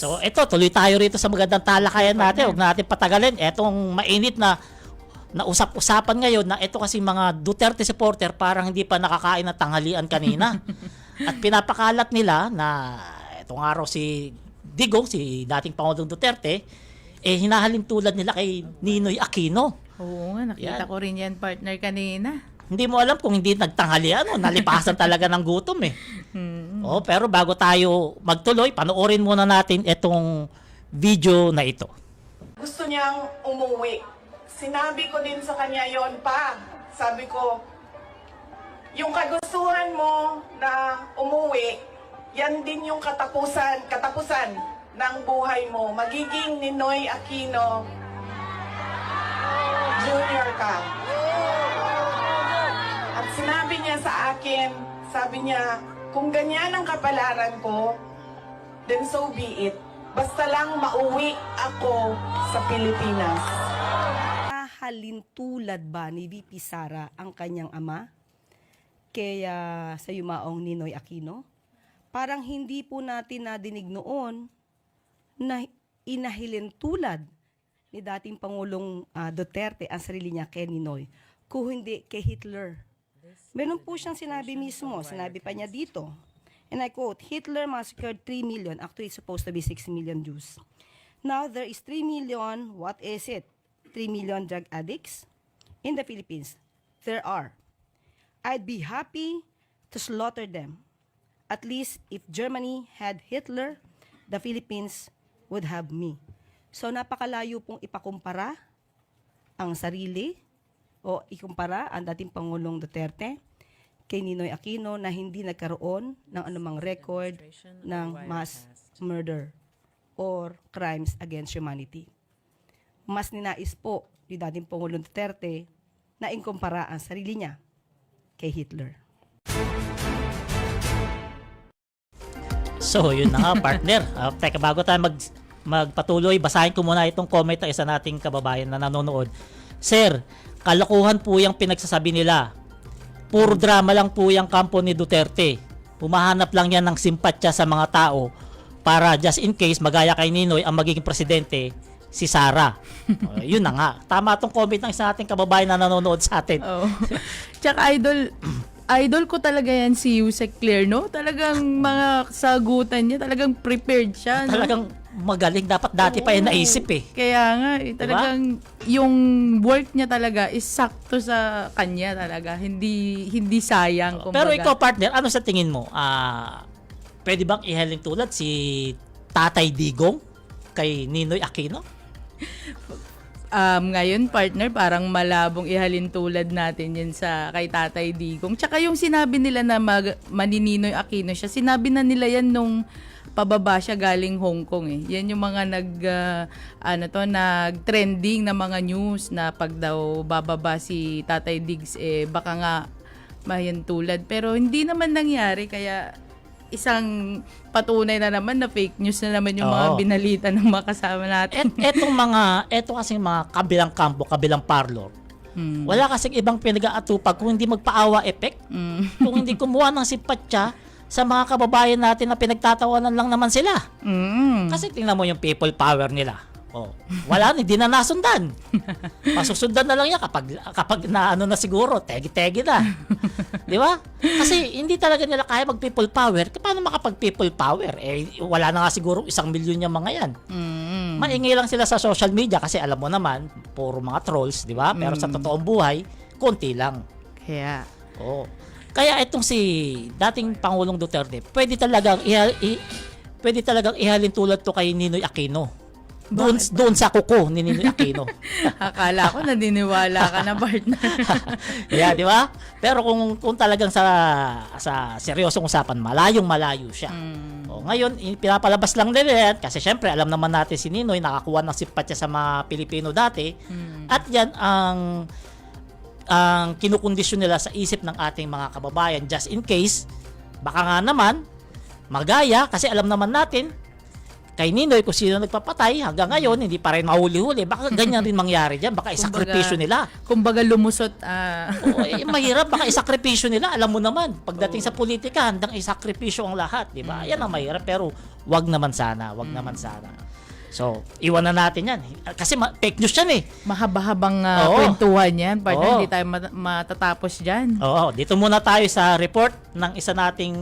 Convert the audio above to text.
So ito, tuloy tayo rito sa magandang talakayan natin. Huwag natin patagalin. Etong mainit na usap-usapan ngayon na ito kasi mga Duterte supporter parang hindi pa nakakain ng tanghalian kanina. At pinapakalat nila na itong araw si Digong, si dating Pangulong Duterte, hinahalin tulad nila kay Ninoy Aquino. Oo nga, nakita ko rin yan, partner, kanina. Hindi mo alam kung hindi nagtanghalian o nalipasan talaga ng gutom Oh, pero bago tayo magtuloy, panoorin muna natin itong video na ito. Gusto niyang umuwi. Sinabi ko din sa kanya yon pa. Sabi ko, yung kagustuhan mo na umuwi, yan din yung katapusan ng buhay mo. Magiging Ninoy Aquino Jr. ka. At sinabi niya sa akin, sabi niya, kung ganyan ang kapalaran ko, then so be it. Basta lang mauwi ako sa Pilipinas. Halintulad ba ni VP Sara ang kanyang ama kaya sa yumaong Ninoy Aquino? Parang hindi po natin nadinig noon na inahilintulad ni dating Pangulong Duterte ang sarili niya kay Ninoy, kung hindi kay Hitler. Meron po siyang sinabi mismo, sinabi pa niya dito, and I quote, Hitler massacred 3 million, actually it's supposed to be 6 million Jews. Now there is 3 million, what is it? 3 million drug addicts in the Philippines. There are. I'd be happy to slaughter them. At least if Germany had Hitler, the Philippines would have me. So napakalayo pong ipakumpara ang sarili o ikumpara ang dating Pangulong Duterte kay Ninoy Aquino na hindi nagkaroon ng anumang record ng mass murder or crimes against humanity. Mas ninais po ni dating Pangulong Duterte na inkumpara ang sarili niya kay Hitler. So, yun na nga, partner. Teka, bago tayo magpatuloy, basahin ko muna itong comment ng isa nating kababayan na nanonood. Sir, kalokohan po yung pinagsasabi nila. Puro drama lang po yung kampo ni Duterte. Humahanap lang yan ng simpatya sa mga tao para just in case magaya kay Ninoy ang magiging presidente, si Sara. Yun na nga. Tama tong comment ng isa nating kababayan na nanonood sa atin. Oh. Tsaka idol ko talaga yan si Yusek Claire, no? Talagang mga sagutan niya, talagang prepared siya. No? Talagang magaling. Dapat dati pa yan naisip Kaya nga, talagang yung work niya talaga is sakto sa kanya talaga. Hindi sayang. Pero ikaw, partner, ano sa tingin mo? Pwede bang ihalin tulad si Tatay Digong kay Ninoy Aquino? Ngayon, partner, parang malabong ihalin tulad natin yan sa kay Tatay Digong. Tsaka yung sinabi nila na manininoy Aquino siya, sinabi na nila yan nung pababa siya galing Hong Kong Yan yung mga nag-trending na mga news na pag daw bababa si Tatay Diggs, baka nga mayan tulad. Pero hindi naman nangyari, kaya isang patunay na naman na fake news na naman yung mga binalita ng mga kasama natin. Eto kasing mga kabilang kampo, kabilang parlor. Wala kasing ibang pinag-aatupag kung hindi magpaawa effect. Kung hindi kumuha ng simpatya sa mga kababayan natin na pinagtatawanan lang naman sila. Kasi tingnan mo yung people power nila. Wala, hindi na nasundan. Masusundan na lang yan kapag na ano na siguro, tegi-tegi na. Di ba? Kasi hindi talaga nila kaya mag-people power. Paano makapag-people power? Wala na nga siguro 1 milyon yung mga yan. Maingay lang sila sa social media kasi alam mo naman, puro mga trolls, di ba? Pero sa totoong buhay, konti lang. Kaya itong si dating Pangulong Duterte, pwede talagang ihalin tulad to kay Ninoy Aquino. Doon sa kuko ni Ninoy Aquino. Akala ko naniniwala ka na, partner. Yeah, di ba? Pero kung talagang sa seryosong usapan, malayo siya. Ngayon, pinapalabas lang nila yan kasi syempre alam naman natin si Ninoy nakakuha ng simpatya sa mga Pilipino dati. At yan ang kinukondisyon nila sa isip ng ating mga kababayan just in case baka nga naman magaya kasi alam naman natin kay Ninoy kung sino nagpapatay, hanggang ngayon hindi pa rin mahuli-huli. Baka ganyan rin mangyari diyan, baka isakripisyo nila. Kumbaga lumusot. Oo, mahirap, baka isakripisyo nila. Alam mo naman, pagdating sa politika, handang isakripisyo ang lahat, di ba? Yan ang mahirap, pero wag naman sana. So, iwan na natin yan. Kasi fake news yan eh. Mahaba-habang Oo. kwentuhan yan. Partner, Oo. hindi tayo matatapos dyan. Oo, dito muna tayo sa report ng isa nating